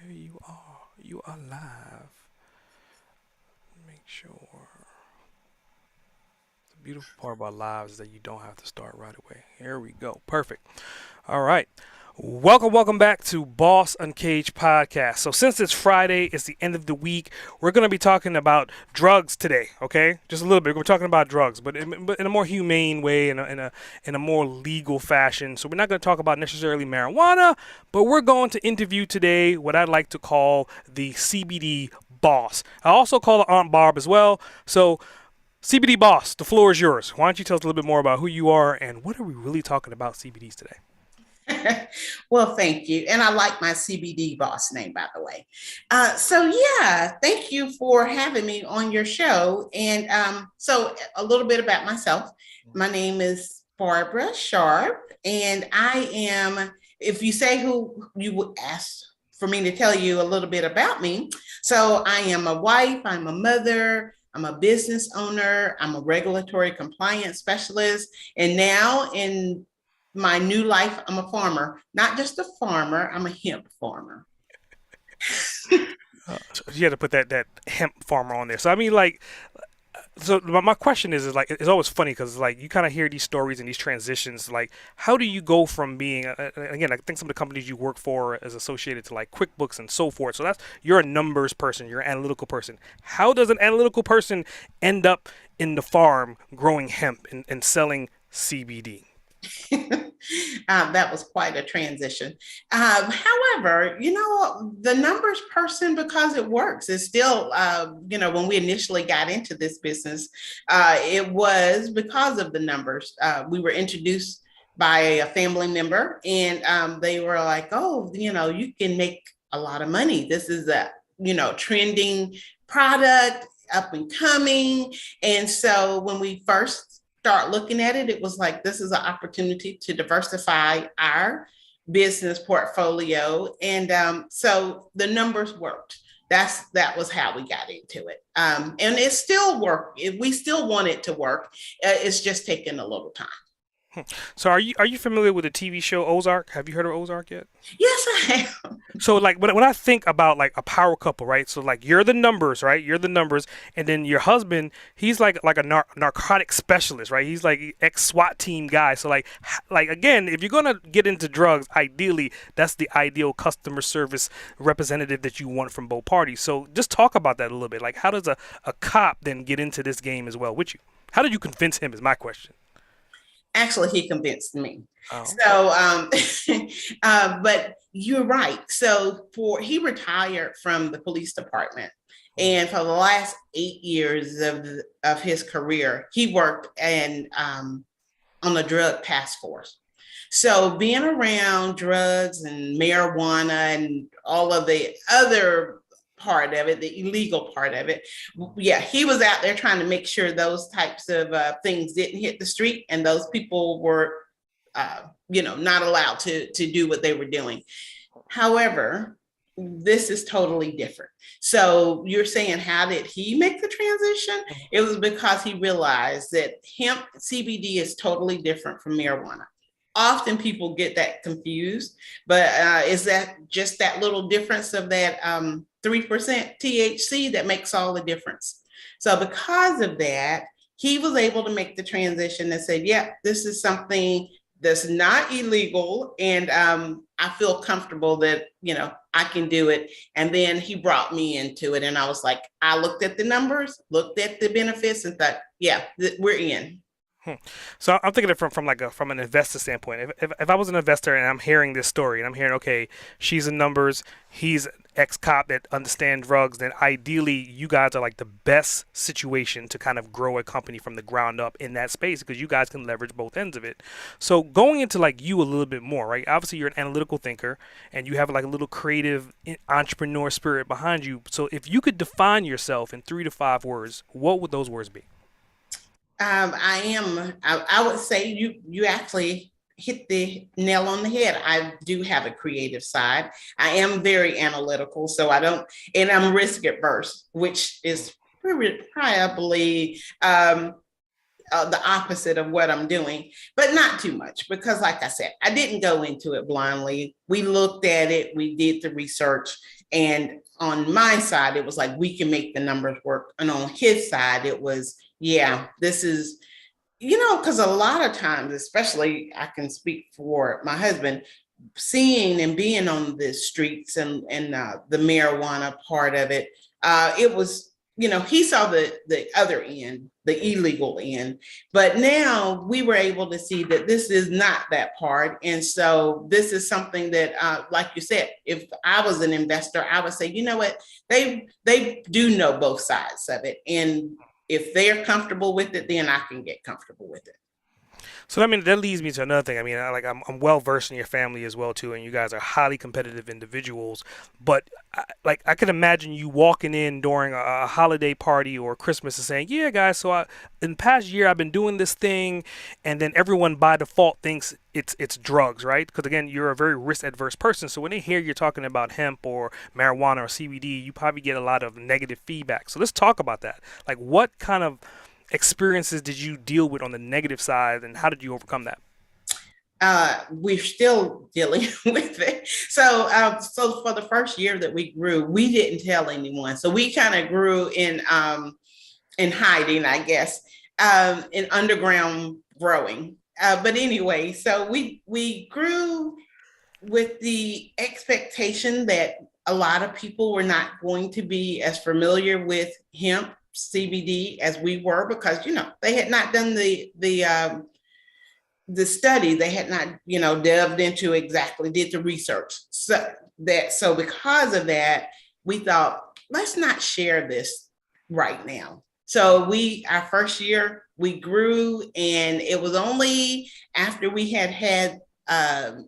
There you are. You are live. Make sure. The beautiful part about live is that you don't have to start right away. Here we go. Perfect. All right. Welcome back to Boss Uncaged podcast. So since it's Friday, it's the end of the week. We're going to be talking about drugs today. Okay, just a little bit. We're talking about drugs, but in a more humane way, in a more legal fashion. So we're not going to talk about necessarily marijuana, but we're going to interview today what I'd like to call the CBD boss. I also call it Aunt Barb as well. So CBD boss, the floor is yours. Why don't you tell us a little bit more about who you are and what are we really talking about CBDs today? Well, thank you. And I like my CBD boss name, by the way. Thank you for having me on your show. And a little bit about myself. My name is Barbara Sharpe, and I am, if you say who you would ask for me to tell you a little bit about me. So I am a wife, I'm a mother, I'm a business owner, I'm a regulatory compliance specialist, and now in my new life, I'm a farmer, not just a farmer, I'm a hemp farmer. So you had to put that hemp farmer on there. So I mean, like, so my question is like, it's always funny because like you kind of hear these stories and these transitions. Like, how do you go from being again? I think some of the companies you work for is associated to like QuickBooks and so forth. So that's you're a numbers person, you're an analytical person. How does an analytical person end up in the farm growing hemp and selling CBD? That was quite a transition. However, the numbers person, because it works, it's still, when we initially got into this business, it was because of the numbers. We were introduced by a family member, and they were like, oh, you can make a lot of money. This is a, trending product, up and coming. And so when we first start looking at it, it was like, this is an opportunity to diversify our business portfolio. And so the numbers worked. That was how we got into it. And it still worked. We still want it to work. It's just taking a little time. So are you familiar with the TV show Ozark? Have you heard of Ozark yet? Yes, I am. So like when I think about like a power couple, right? So like you're the numbers, right? You're the numbers, and then your husband, he's like a narcotic specialist, right? He's like ex SWAT team guy. So like again, if you're gonna get into drugs, ideally that's the ideal customer service representative that you want from both parties. So just talk about that a little bit. Like how does a cop then get into this game as well with you? How did you convince him? Is my question. Actually, he convinced me. Oh, okay. But you're right. So for he retired from the police department, and for the last 8 years of his career, he worked on the drug task force. So being around drugs and marijuana and all of the other part of it, the illegal part of it. Yeah, he was out there trying to make sure those types of things didn't hit the street, and those people were, not allowed to do what they were doing. However, this is totally different. So you're saying, how did he make the transition? It was because he realized that hemp CBD is totally different from marijuana. Often people get that confused, but is that just that little difference of that 3% THC that makes all the difference? So because of that, he was able to make the transition and say, yeah, this is something that's not illegal. And I feel comfortable that, I can do it. And then he brought me into it. And I was like, I looked at the numbers, looked at the benefits and thought, yeah, we're in. Hmm. So I'm thinking it from an investor standpoint. If I was an investor and I'm hearing this story and I'm hearing, okay, she's in numbers, he's an ex-cop that understands drugs, then ideally you guys are like the best situation to kind of grow a company from the ground up in that space because you guys can leverage both ends of it. So going into like you a little bit more, right? Obviously you're an analytical thinker and you have like a little creative entrepreneur spirit behind you. So if you could define yourself in 3 to 5 words, what would those words be? I would say you actually hit the nail on the head. I do have a creative side. I am very analytical, so I don't, and I'm risk adverse, which is probably the opposite of what I'm doing, but not too much because, like I said, I didn't go into it blindly. We looked at it, we did the research, And on my side, it was like, we can make the numbers work. And on his side, it was, yeah, this is, because a lot of times, especially I can speak for my husband, seeing and being on the streets and the marijuana part of it, it was, he saw the other end, the illegal end, but now we were able to see that this is not that part. And so this is something that, like you said, if I was an investor, I would say, you know what, they do know both sides of it. And if they're comfortable with it, then I can get comfortable with it. So I mean that leads me to another thing. I mean, I'm well versed in your family as well too, and you guys are highly competitive individuals. But I can imagine you walking in during a holiday party or Christmas and saying, "Yeah, guys, so in the past year I've been doing this thing," and then everyone by default thinks it's drugs, right? Because again, you're a very risk adverse person. So when they hear you're talking about hemp or marijuana or CBD, you probably get a lot of negative feedback. So let's talk about that. Like, what kind of experiences did you deal with on the negative side, and how did you overcome that? We're still dealing with it. So for the first year that we grew, we didn't tell anyone. So we kind of grew in hiding, I guess, in underground growing. But anyway, so we grew with the expectation that a lot of people were not going to be as familiar with hemp CBD as we were, because they had not done the study, they had not delved into exactly, did the research. So because of that, we thought, let's not share this right now. So our first year we grew, and it was only after we had a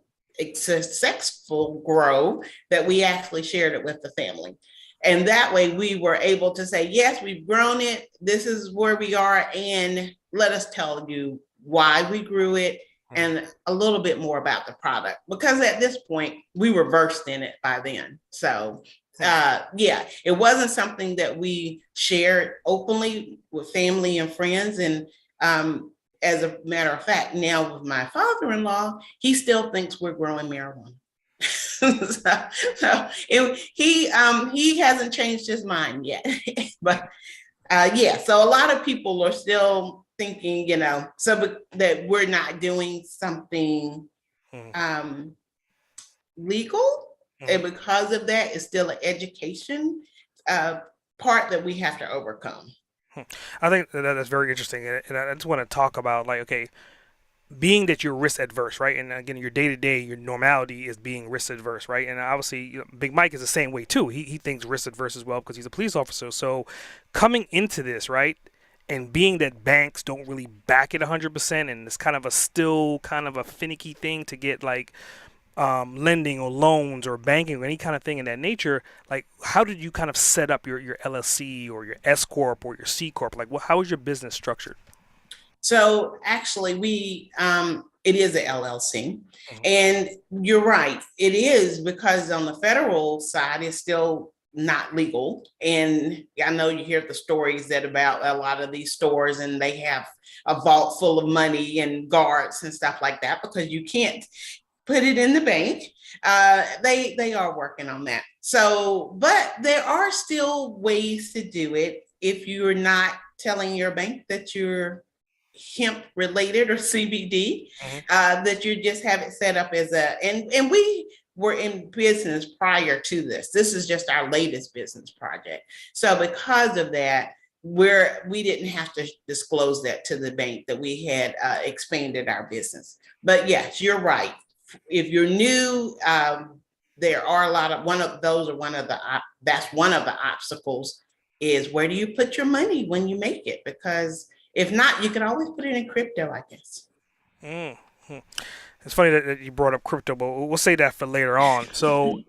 successful grow that we actually shared it with the family. And that way we were able to say, yes, we've grown it. This is where we are. And let us tell you why we grew it and a little bit more about the product. Because at this point, we were versed in it by then. So, yeah, it wasn't something that we shared openly with family and friends. And as a matter of fact, now with my father-in-law, he still thinks we're growing marijuana. He hasn't changed his mind yet. But yeah, so a lot of people are still thinking, that we're not doing something legal. And because of that, it's still an education part that we have to overcome. I think that's very interesting, and I just want to talk about, like, okay, being that you're risk adverse, right? And again, your day to day, your normality is being risk adverse, right? And obviously, Big Mike is the same way too. He thinks risk adverse as well because he's a police officer. So coming into this, right? And being that banks don't really back it 100%, and it's kind of a still kind of a finicky thing to get, like, lending or loans or banking or any kind of thing in that nature, like, how did you kind of set up your LLC or your S corp or your C corp? Like, how is your business structured? So actually, it is a LLC, and you're right, it is, because on the federal side, it's still not legal. And I know you hear the stories that about a lot of these stores, and they have a vault full of money and guards and stuff like that, because you can't put it in the bank. They are working on that. So, but there are still ways to do it if you're not telling your bank that you're hemp related or CBD, that you just have it set up as and we were in business prior to this. This is just our latest business project. So because of that, we didn't have to disclose that to the bank that we had expanded our business. But yes, you're right. If you're new, there are a lot of that's one of the obstacles, is where do you put your money when you make it? Because if not, you can always put it in crypto, I guess. Mm-hmm. It's funny that you brought up crypto, but we'll say that for later on. So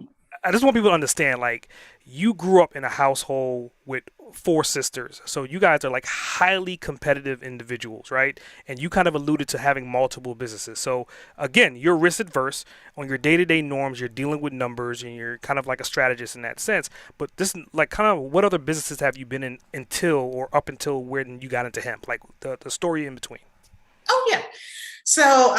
I just want people to understand, like, you grew up in a household with four sisters, so you guys are like highly competitive individuals, right? And you kind of alluded to having multiple businesses. So again, you're risk adverse on your day-to-day norms. You're dealing with numbers, and you're kind of like a strategist in that sense. But this, like, kind of, what other businesses have you been in until or up until when you got into hemp? Like the story in between. Oh yeah. So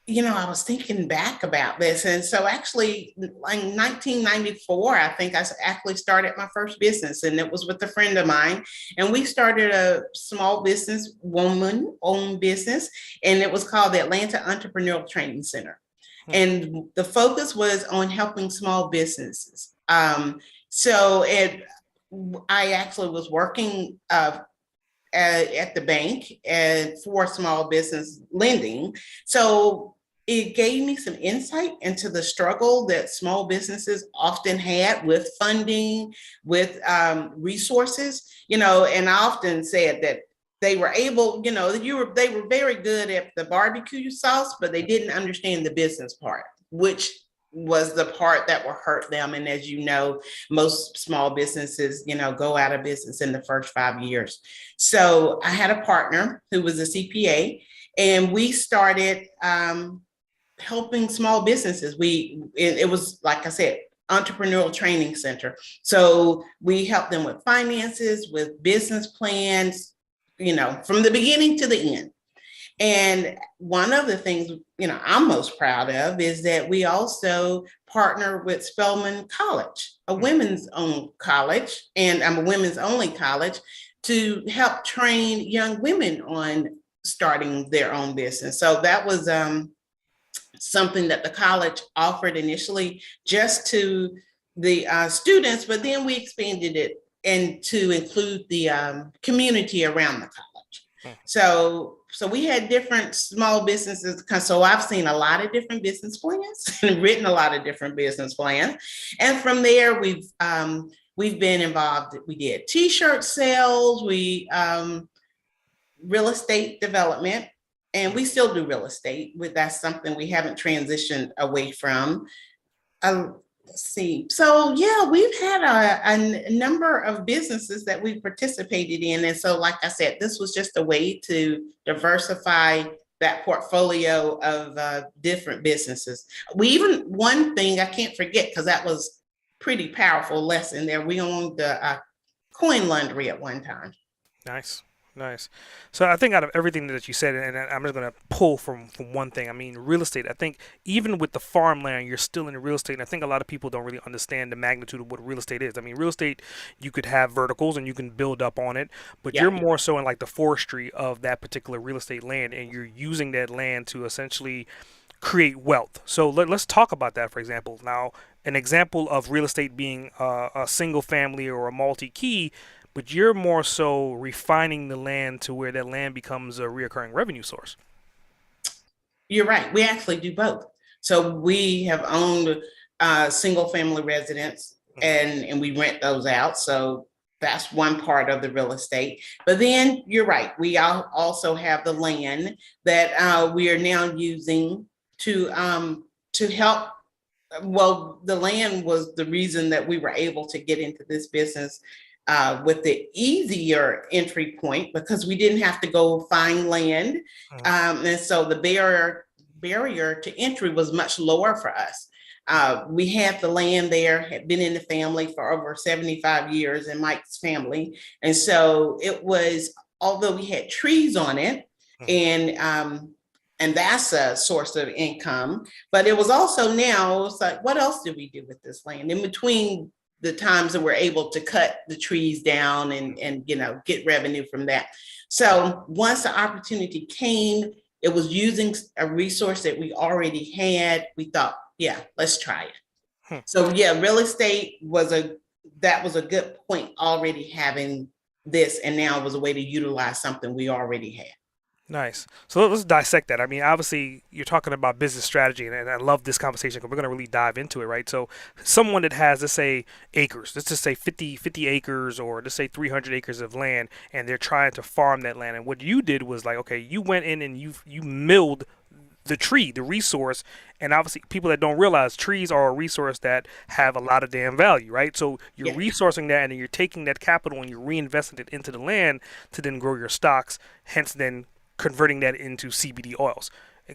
I was thinking back about this. And so actually, like 1994, I think I actually started my first business, and it was with a friend of mine. And we started a small business, woman owned business, and it was called the Atlanta Entrepreneurial Training Center. Hmm. And the focus was on helping small businesses. I actually was working at the bank and for small business lending. So it gave me some insight into the struggle that small businesses often had with funding, with resources, and I often said that they were able, they were very good at the barbecue sauce, but they didn't understand the business part, which was the part that will hurt them. And as you know, most small businesses, go out of business in the first 5 years. So I had a partner who was a CPA, and we started helping small businesses. It was, like I said, entrepreneurial training center. So we helped them with finances, with business plans, from the beginning to the end. And one of the things, I'm most proud of is that we also partner with Spelman College, a women's owned college, and I'm a women's only college, to help train young women on starting their own business. So that was something that the college offered initially just to the students, but then we expanded it and to include the community around the college. So we had different small businesses. So I've seen a lot of different business plans and written a lot of different business plans. And from there, we've been involved. We did T-shirt sales, we real estate development, and we still do real estate. That's something we haven't transitioned away from. Let's see. So yeah, we've had a number of businesses that we've participated in. And so, like I said, this was just a way to diversify that portfolio of different businesses. One thing I can't forget, because that was pretty powerful lesson there. We owned the coin laundry at one time. Nice, nice. So I think out of everything that you said, and I'm just gonna pull from one thing. I mean, real estate. I think even with the farmland, you're still in real estate. And I think a lot of people don't really understand the magnitude of what real estate is. I mean, real estate, you could have verticals and you can build up on it, but Yeah. you're more so in like the forestry of that particular real estate land, and you're using that land to essentially create wealth. So let's talk about that, for example. Now, an example of real estate being a single family or a multi key, but you're more so refining the land to where that land becomes a reoccurring revenue source. You're right. We actually do both. So we have owned single family residents, and we rent those out. So that's one part of the real estate. But then you're right. We also have the land that we are now using to help. Well, the land was the reason that we were able to get into this business with the easier entry point, because we didn't have to go find land. And so the barrier to entry was much lower for us. We had the land there, had been in the family for over 75 years in Mike's family. And so it was, although we had trees on it, and that's a source of income, but it was also, now it's like, what else do we do with this land in between the times that we're able to cut the trees down and get revenue from that. So once the opportunity came, it was using a resource that we already had. We thought, yeah, let's try it. Hmm. So yeah, real estate was a good point, already having this, and now it was a way to utilize something we already had. Nice. So let's dissect that. I mean, obviously, you're talking about business strategy, and I love this conversation because we're going to really dive into it, right? So, someone that has, let's say, acres, let's just say 50 acres, or let's say 300 acres of land, and they're trying to farm that land. And what you did was like, okay, you went in and you milled the tree, the resource, and obviously people that don't realize trees are a resource that have a lot of damn value, right? So you're Yeah. resourcing that, and then you're taking that capital and you're reinvesting it into the land to then grow your stocks, hence then converting that into CBD oils.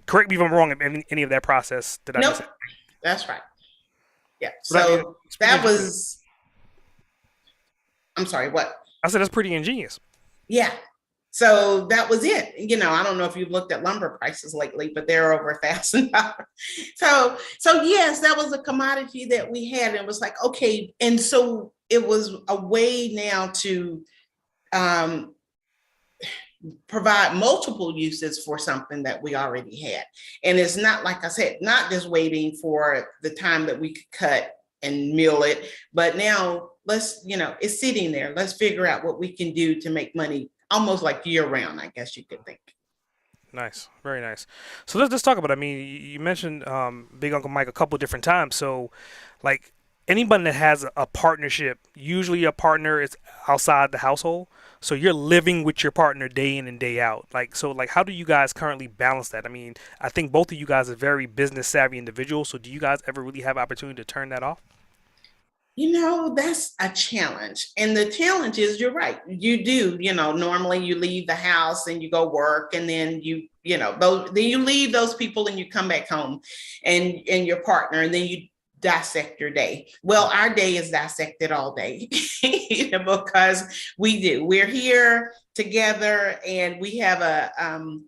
Correct me if I'm wrong in any of that process. Did I Nope. miss it? That's right. Yeah. But So it's pretty that ingenious. was, I'm sorry, what? I said that's pretty ingenious. Yeah. So that was it. I don't know if you've looked at lumber prices lately, but they're over $1,000. So yes, that was a commodity that we had. And it was like, okay. And so it was a way now to um, provide multiple uses for something that we already had. And it's not, like I said, not just waiting for the time that we could cut and mill it, but now it's sitting there. Let's figure out what we can do to make money almost like year round, I guess you could think. Nice, very nice. So let's talk about it. I mean, you mentioned Big Uncle Mike a couple of different times. So, like anybody that has a partnership, usually a partner is outside the household. So you're living with your partner day in and day out. Like how do you guys currently balance that? I mean, I think both of you guys are very business savvy individuals. So do you guys ever really have opportunity to turn that off? That's a challenge. And the challenge is, you're right. You do, normally you leave the house and you go work, and then then you leave those people and you come back home and your partner, and then you dissect your day. Well, our day is dissected all day, because we're here together, and we have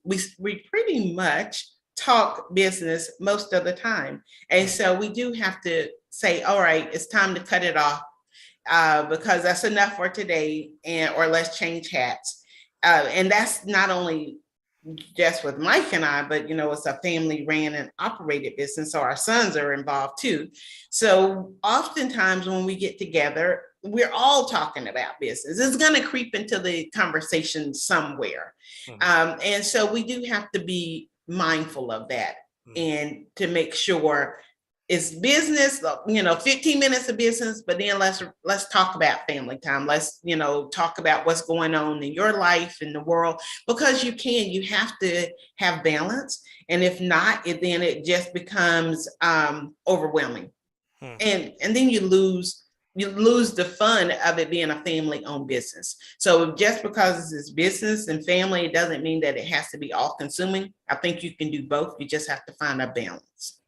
we pretty much talk business most of the time. And so we do have to say, all right, it's time to cut it off, because that's enough for today, or let's change hats. And that's not only just with Mike and I, but it's a family ran and operated business, so our sons are involved too. So oftentimes when we get together, we're all talking about business. It's going to creep into the conversation somewhere. And so we do have to be mindful of that, and to make sure it's business, 15 minutes of business, but then let's talk about family time. Let's, talk about what's going on in your life, in the world, because you have to have balance. And if not, then it just becomes overwhelming. And then you lose the fun of it being a family owned business. So just because it's business and family, it doesn't mean that it has to be all consuming. I think you can do both. You just have to find a balance.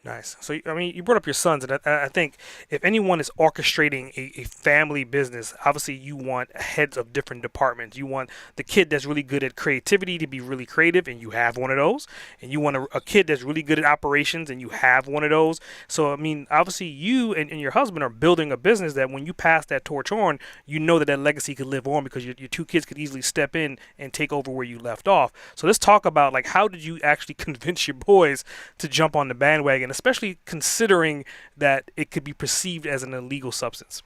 Nice. So, I mean, you brought up your sons, and I think if anyone is orchestrating a family business, obviously you want heads of different departments. You want the kid that's really good at creativity to be really creative, and you have one of those. And you want a kid that's really good at operations, and you have one of those. So, I mean, obviously you and your husband are building a business that when you pass that torch on, you know that legacy could live on, because your two kids could easily step in and take over where you left off. So let's talk about, like, how did you actually convince your boys to jump on the bandwagon, especially considering that it could be perceived as an illegal substance?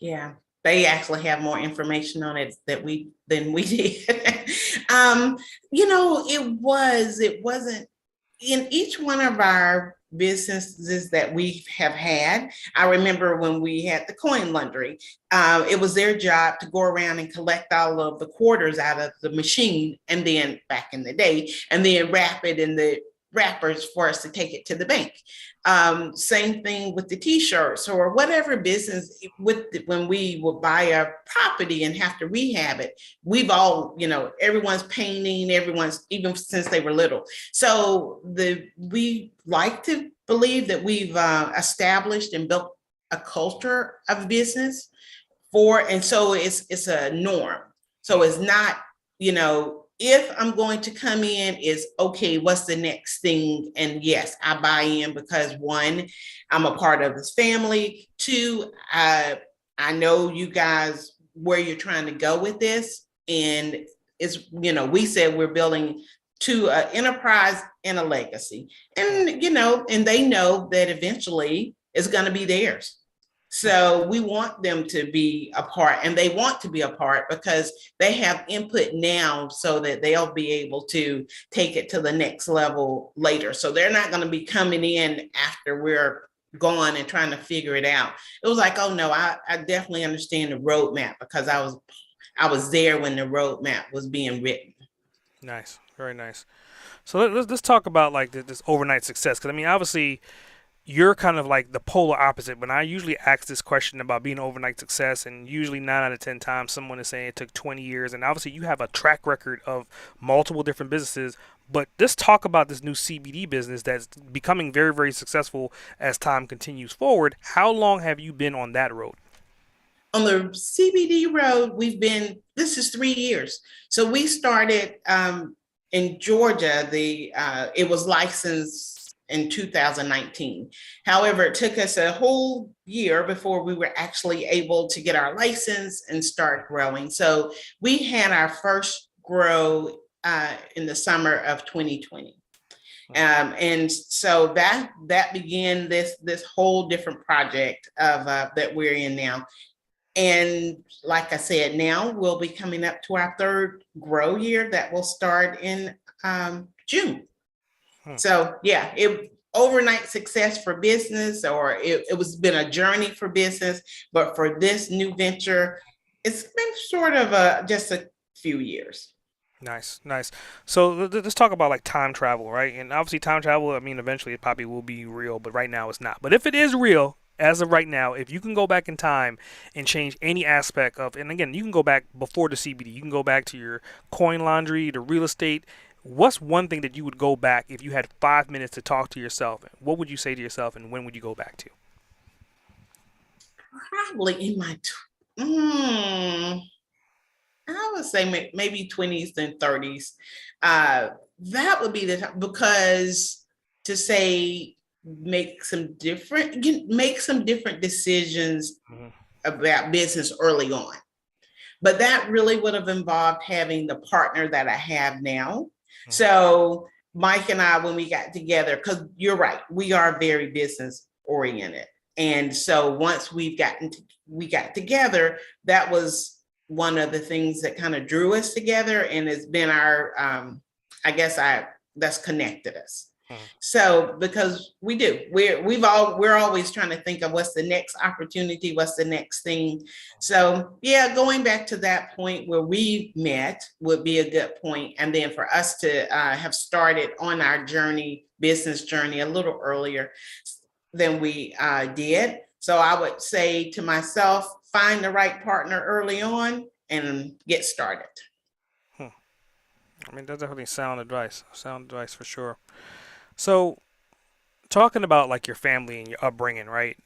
Yeah, they actually have more information on it than we did. um, it wasn't in each one of our businesses that we have had. I remember when we had the coin laundry, it was their job to go around and collect all of the quarters out of the machine, and then back in the day, and then wrap it in the wrappers for us to take it to the bank. Same thing with the t-shirts or whatever business when we will buy a property and have to rehab it. We've all, everyone's painting, everyone's, even since they were little. So we like to believe that we've established and built a culture of business and so it's a norm. So it's not, if I'm going to come in, is okay, what's the next thing? And yes, I buy in because one, I'm a part of this family. Two, I know you guys where you're trying to go with this. And it's, we said we're building to an enterprise and a legacy. And, and they know that eventually it's going to be theirs. So we want them to be a part, and they want to be a part because they have input now so that they'll be able to take it to the next level later. So they're not going to be coming in after we're gone and trying to figure it out. It was like, oh no, I definitely understand the roadmap because I was there when the roadmap was being written. Nice, very nice. So let's talk about like this overnight success, because I mean, obviously you're kind of like the polar opposite. When I usually ask this question about being an overnight success, and usually 9 out of 10 times someone is saying it took 20 years, and obviously you have a track record of multiple different businesses. But let's talk about this new CBD business that's becoming very successful as time continues forward. How long have you been on that road? On the CBD road, this is 3 years. So we started in Georgia. It was licensed in 2019. However, it took us a whole year before we were actually able to get our license and start growing. So we had our first grow in the summer of 2020. And so that began this whole different project of that we're in now. And like I said, now we'll be coming up to our third grow year that will start in June. So yeah, it overnight success for business, or it was been a journey for business, but for this new venture, it's been sort of just a few years. Nice, nice. So let's talk about like time travel, right? And obviously, time travel. I mean, eventually it probably will be real, but right now it's not. But if it is real, as of right now, if you can go back in time and change any aspect of, and again, you can go back before the CBD, you can go back to your coin laundry, the real estate. What's one thing that you would go back if you had 5 minutes to talk to yourself? What would you say to yourself, and when would you go back to? Probably in my I would say maybe 20s and 30s. That would be the time, because to say make some different decisions Hmm. about business early on. But that really would have involved having the partner that I have now. So Mike and I, when we got together, because you're right, we are very business oriented. And so once we got together, that was one of the things that kind of drew us together, and it's been our, I guess I that's connected us. Hmm. So because we're always trying to think of what's the next opportunity, what's the next thing. So yeah, going back to that point where we met would be a good point. And then for us to have started on our business journey, a little earlier than we did. So I would say to myself, find the right partner early on and get started. Hmm. I mean, that's definitely sound advice. Sound advice for sure. So, talking about like your family and your upbringing, right?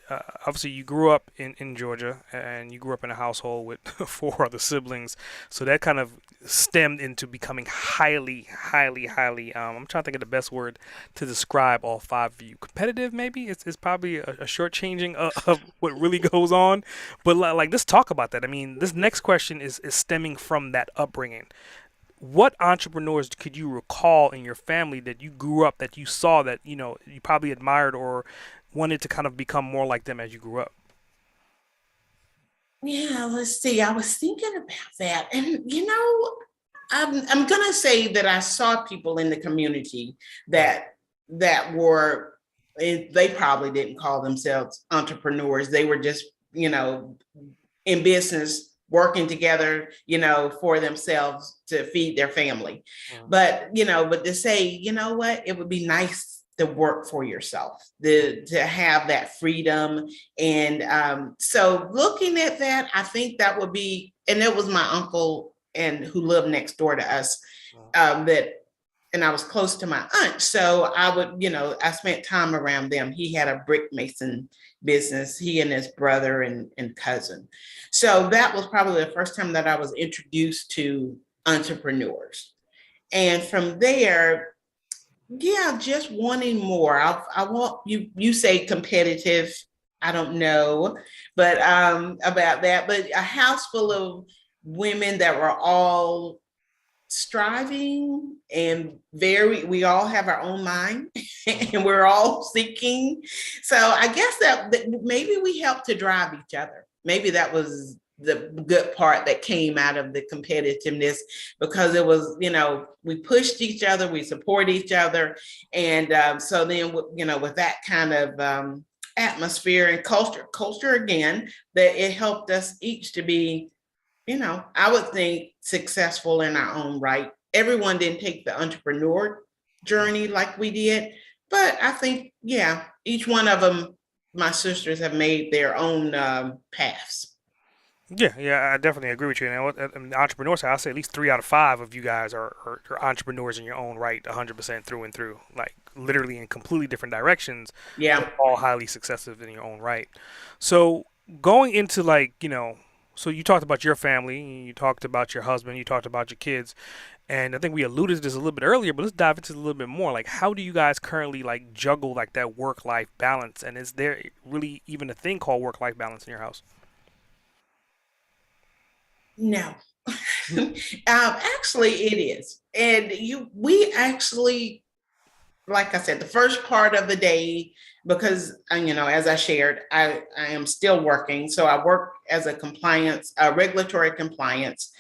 Obviously, you grew up in Georgia and you grew up in a household with four other siblings. So that kind of stemmed into becoming highly, highly, highly. I'm trying to think of the best word to describe all five of you. Competitive, maybe? It's probably a short changing of what really goes on. But like, let's talk about that. I mean, this next question is stemming from that upbringing. What entrepreneurs could you recall in your family that you grew up, that you saw, that you probably admired or wanted to kind of become more like them as you grew up? Yeah, let's see. I was thinking about that. And, I'm going to say that I saw people in the community that were, they probably didn't call themselves entrepreneurs. They were just, in business, working together, for themselves to feed their family. Mm. But to say, what, it would be nice to work for yourself, to have that freedom. And so looking at that, I think that would be, and it was my uncle and who lived next door to us, that, and I was close to my aunt. So I would, I spent time around them. He had a brick mason business, he and his brother and cousin. So that was probably the first time that I was introduced to entrepreneurs. And from there, yeah, just wanting more. I want you say competitive. I don't know, but about that. But a house full of women that were all striving and we all have our own mind and we're all seeking. So I guess that maybe we help to drive each other. Maybe that was the good part that came out of the competitiveness, because it was, we pushed each other, we support each other. And so then, with that kind of atmosphere and culture again, that it helped us each to be, I would think, successful in our own right. Everyone didn't take the entrepreneur journey like we did, but I think, yeah, each one of them, my sisters have made their own paths. Yeah, yeah, I definitely agree with you. And the entrepreneur side, I say at least 3 out of 5 of you guys are entrepreneurs in your own right, 100% through and through, like literally in completely different directions, Yeah. but all highly successful in your own right. So going into like, So you talked about your family, you talked about your husband, you talked about your kids, and I think we alluded to this a little bit earlier, but let's dive into it a little bit more. Like, how do you guys currently like juggle like that work-life balance? And is there really even a thing called work-life balance in your house? No. Actually, it is. And we actually, like I said, the first part of the day, because as I shared, I am still working. So I work as a regulatory compliance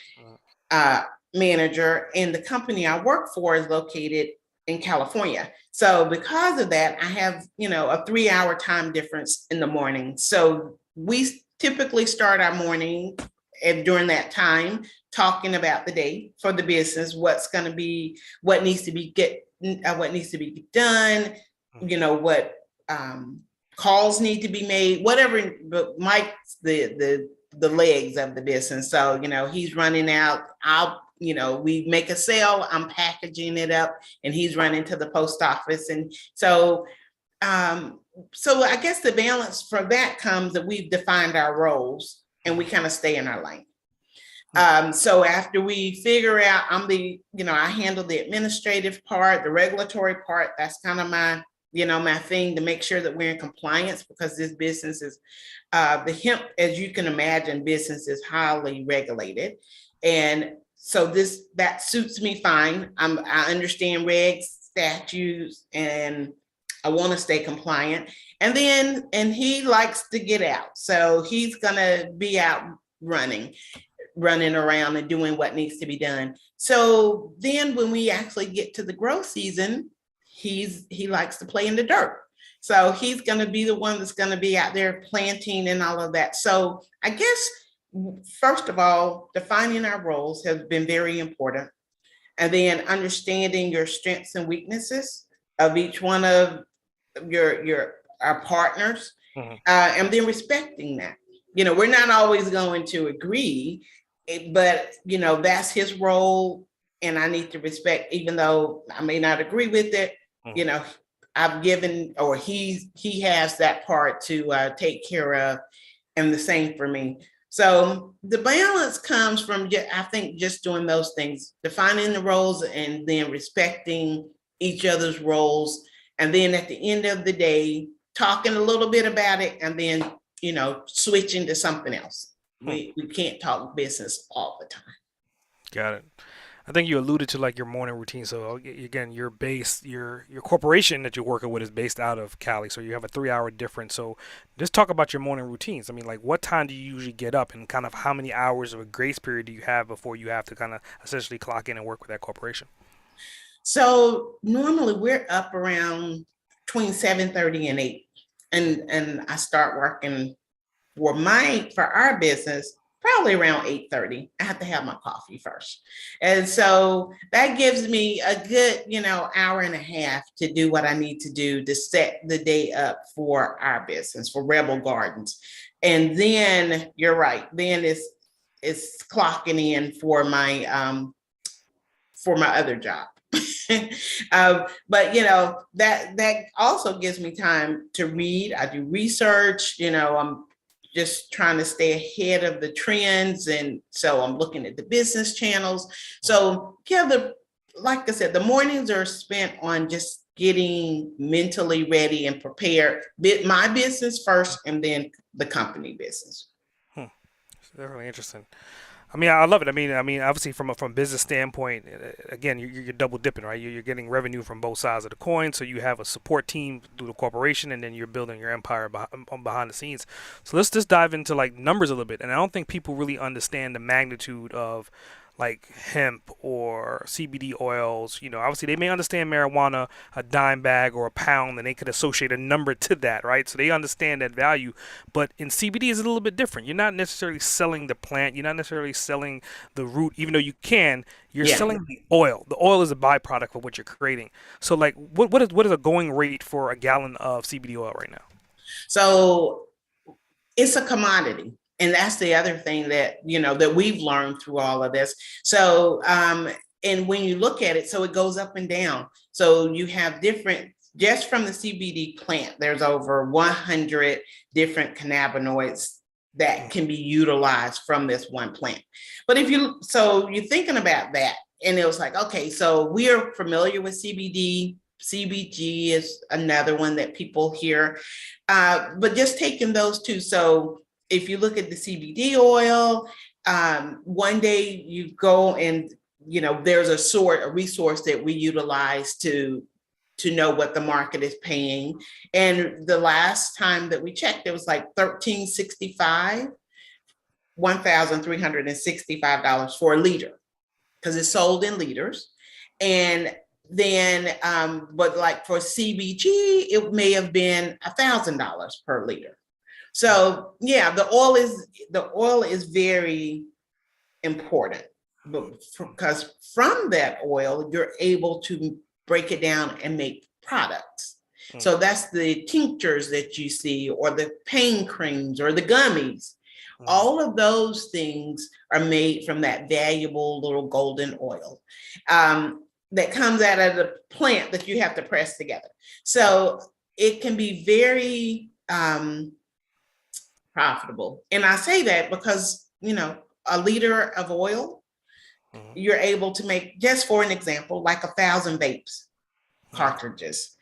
uh, manager, and the company I work for is located in California. So because of that, I have, a 3 hour time difference in the morning. So we typically start our morning and during that time talking about the day for the business, what needs to be what needs to be done, what calls need to be made, whatever. But Mike's the legs of the business, so he's running out. We make a sale, I'm packaging it up, and he's running to the post office, and um, so I guess the balance for that comes that we've defined our roles and we kind of stay in our lane. So after we figure out, I handle the administrative part, the regulatory part. That's kind of my thing, to make sure that we're in compliance, because this business is, the hemp, as you can imagine, business is highly regulated. And so that suits me fine. I understand regs, statutes, and I want to stay compliant. And he likes to get out. So he's going to be out running around and doing what needs to be done. So then when we actually get to the growth season, he likes to play in the dirt. So he's going to be the one that's going to be out there planting and all of that. So I guess, first of all, defining our roles has been very important. And then understanding your strengths and weaknesses of each one of our partners, Mm-hmm. and then respecting that. We're not always going to agree, but that's his role, and I need to respect, even though I may not agree with it. Mm-hmm. you know I've given, or he has that part to take care of, and the same for me. So the balance comes from, I think, just doing those things, defining the roles, and then respecting each other's roles, and then at the end of the day talking a little bit about it, and then switching to something else. Hmm. We can't talk business all the time. Got it. I think you alluded to like your morning routine. So again, your corporation that you're working with is based out of Cali, so you have a 3 hour difference. So just talk about your morning routines. I mean, like what time do you usually get up, and kind of how many hours of a grace period do you have before you have to kind of essentially clock in and work with that corporation? So normally we're up around between 7:30 and 8, and I start working for our business probably around 8:30. I have to have my coffee first. And so that gives me a good, hour and a half to do what I need to do to set the day up for our business, for RebelGardens. And then you're right, then it's clocking in for my other job. But that also gives me time to read. I do research. I'm just trying to stay ahead of the trends, and so I'm looking at the business channels. So yeah, like I said, the mornings are spent on just getting mentally ready and prepared. My business first, and then the company business. Hmm. It's definitely interesting. I mean, I love it. I mean, obviously from a business standpoint, again, you're double dipping, right? You're getting revenue from both sides of the coin. So you have a support team through the corporation, and then you're building your empire behind the scenes. So let's just dive into like numbers a little bit. And I don't think people really understand the magnitude of like hemp or CBD oils. Obviously they may understand marijuana, a dime bag or a pound, and they could associate a number to that, right? So they understand that value. But in CBD is a little bit different. You're not necessarily selling the plant. You're not necessarily selling the root, even though you can. You're Yeah. selling the oil. The oil is a byproduct of what you're creating. So like, what is a going rate for a gallon of CBD oil right now? So it's a commodity. And that's the other thing that we've learned through all of this. So and when you look at it, so it goes up and down. So you have different, just from the CBD plant, there's over 100 different cannabinoids that can be utilized from this one plant. But so you're thinking about that, and it was like, okay, so we are familiar with CBD. CBG is another one that people hear, but just taking those two. So if you look at the CBD oil, one day you go and, there's a resource that we utilize to know what the market is paying. And the last time that we checked, it was like $1,365, $1,365 for a liter, because it's sold in liters. And then, but like for CBG, it may have been $1,000 per liter. So yeah, the oil is very important, because from that oil, you're able to break it down and make products. So that's the tinctures that you see, or the pain creams, or the gummies. All of those things are made from that valuable little golden oil that comes out of the plant that you have to press together. So it can be very profitable. And I say that because, a liter of oil, you're able to make, just for an example, like 1,000 vapes cartridges.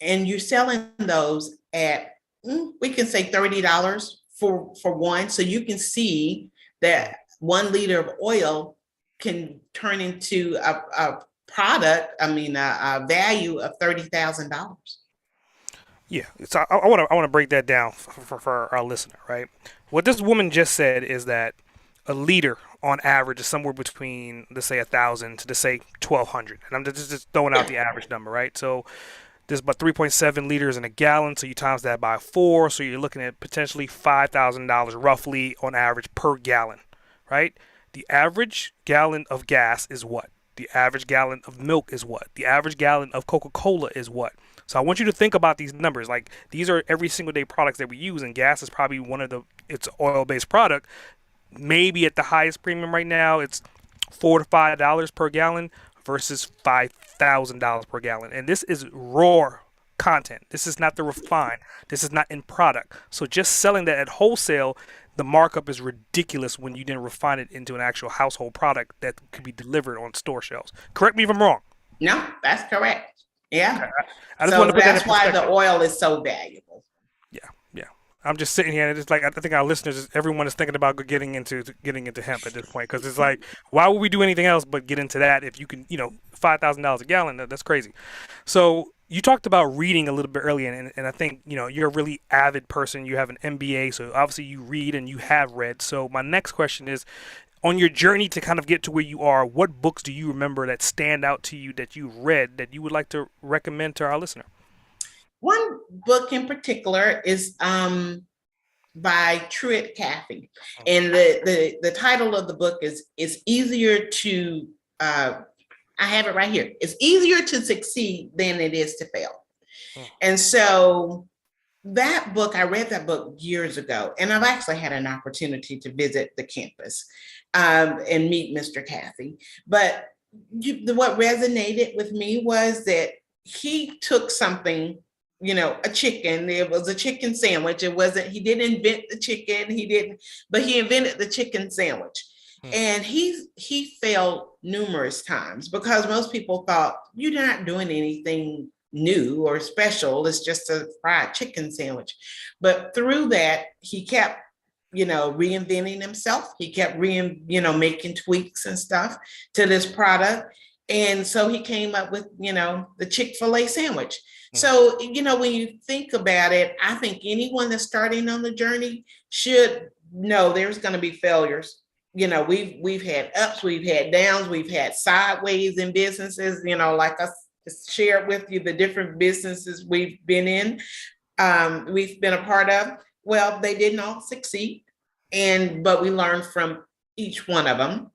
And you're selling those at, we can say $30 for one. So you can see that 1 liter of oil can turn into a product, a value of $30,000. Yeah, so I want to break that down for our listener, right? What this woman just said is that a liter on average is somewhere between, let's say, 1,000 to, let's say, 1,200, and I'm just throwing out the average number, right? So there's about 3.7 liters in a gallon, so you times that by 4, so you're looking at potentially $5,000 roughly on average per gallon, right? The average gallon of gas is what? The average gallon of milk is what? The average gallon of Coca-Cola is what? So I want you to think about these numbers. Like, these are every single day products that we use, and gas is probably it's oil-based product. Maybe at the highest premium right now, it's $4 to $5 per gallon versus $5,000 per gallon. And this is raw content. This is not the refined. This is not in product. So just selling that at wholesale, the markup is ridiculous when you didn't refine it into an actual household product that could be delivered on store shelves. Correct me if I'm wrong. No, that's correct. Yeah. Okay. I just want to put that in that's why the oil is so valuable. Yeah, yeah. I'm just sitting here, and it's like I think our listeners, everyone is thinking about getting into hemp at this point, because it's like, why would we do anything else but get into that if you can, $5,000 a gallon? That's crazy. So you talked about reading a little bit earlier, and I think you're a really avid person. You have an MBA, so obviously you read and you have read. So my next question is, on your journey to kind of get to where you are, what books do you remember that stand out to you that you've read that you would like to recommend to our listener? One book in particular is by Truett Cathy, and the title of the book is "It's Easier to." I have it right here. It's easier to succeed than it is to fail. And so that book, I read that book years ago, and I've actually had an opportunity to visit the campus and meet Mr. Cathy. But what resonated with me was that he took something, a chicken. It was a chicken sandwich. He didn't invent the chicken. But he invented the chicken sandwich. And he failed numerous times because most people thought, you're not doing anything new or special. It's just a fried chicken sandwich. But through that, he kept, reinventing himself. He kept making tweaks and stuff to this product. And so he came up with, the Chick-fil-A sandwich. So, when you think about it, I think anyone that's starting on the journey should know there's going to be failures. We've had ups, we've had downs, we've had sideways in businesses, like I shared with you the different businesses we've been in, we've been a part of. Well, they didn't all succeed, but we learned from each one of them.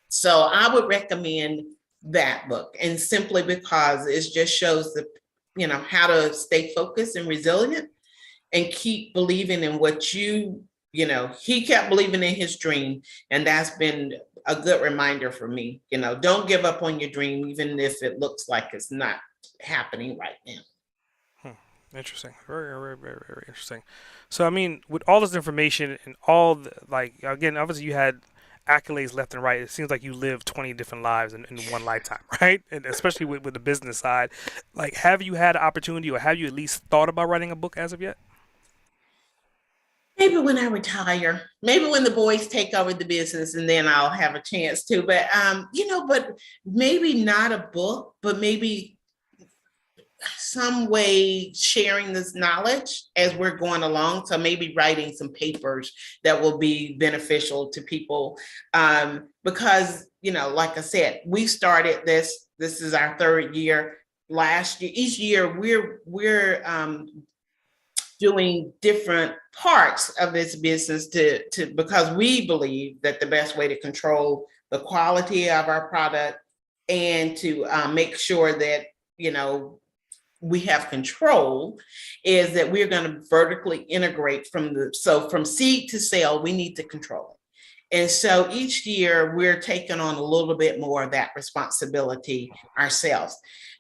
So I would recommend that book, and simply because it just shows how to stay focused and resilient and keep believing in what he kept believing in his dream. And that's been a good reminder for me. Don't give up on your dream, even if it looks like it's not happening right now. Interesting. Very, very, very, very interesting. So, I mean, with all this information and all the, like, again, obviously you had accolades left and right. It seems like you lived 20 different lives in one lifetime, right? And especially with the business side. Like, have you had an opportunity or have you at least thought about writing a book as of yet? Maybe when I retire, maybe when the boys take over the business, and then I'll have a chance to. But but maybe not a book, but maybe some way sharing this knowledge as we're going along. So maybe writing some papers that will be beneficial to people. Because, like I said, we started this is our third year. Last year, each year we're doing different parts of this business to because we believe that the best way to control the quality of our product and to make sure that we have control is that we're going to vertically integrate from seed to sale. We need to control it, and so each year we're taking on a little bit more of that responsibility ourselves.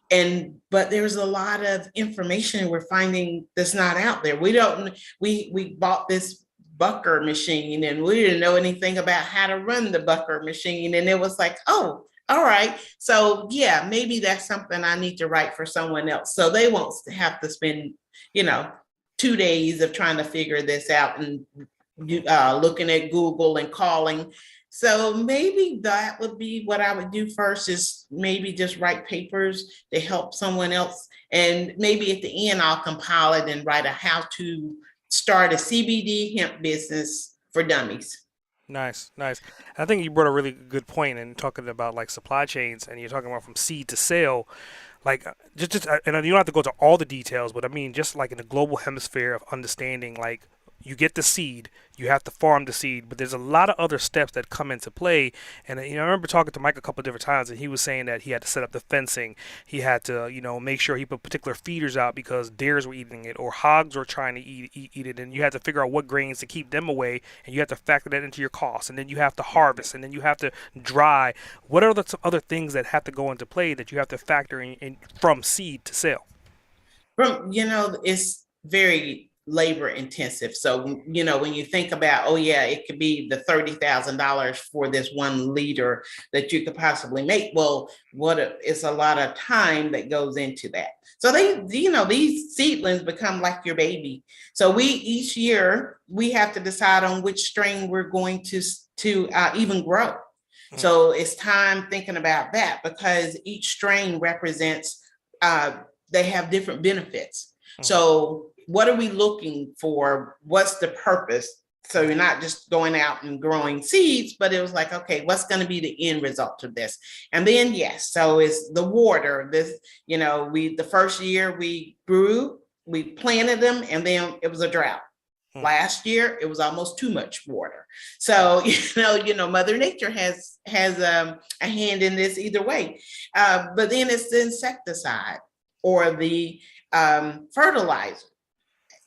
But there's a lot of information we're finding that's not out there. We bought this bucker machine and we didn't know anything about how to run the bucker machine, and it was like, oh, all right, so yeah, maybe that's something I need to write for someone else so they won't have to spend, you know 2 days of trying to figure this out and looking at Google and calling. So maybe that would be what I would do first, is maybe just write papers to help someone else. And maybe at the end, I'll compile it and write a how to start a CBD hemp business for dummies. Nice, nice. I think you brought a really good point in talking about like supply chains, and you're talking about from seed to sale. Like and you don't have to go to all the details, but I mean, just like in the global hemisphere of understanding, like you get the seed, you have to farm the seed, but there's a lot of other steps that come into play. And I remember talking to Mike a couple of different times, and he was saying that he had to set up the fencing, he had to, make sure he put particular feeders out because deers were eating it or hogs were trying to eat it, and you had to figure out what grains to keep them away, and you have to factor that into your costs, and then you have to harvest, and then you have to dry. What are some other things that have to go into play that you have to factor in from seed to sale? It's very labor intensive. So, when you think about, oh yeah, it could be the $30,000 for this one liter that you could possibly make. Well, it's a lot of time that goes into that. So these seedlings become like your baby. So each year we have to decide on which strain we're going to even grow. Mhm. So it's time thinking about that, because each strain represents, they have different benefits. Mhm. So what are we looking for? What's the purpose? So you're not just going out and growing seeds, but it was like, okay, what's going to be the end result of this? And then, yes, so it's the water. The first year we planted them, and then it was a drought. Mhm. Last year, it was almost too much water. So, Mother Nature has a hand in this either way. But then it's the insecticide or the fertilizer.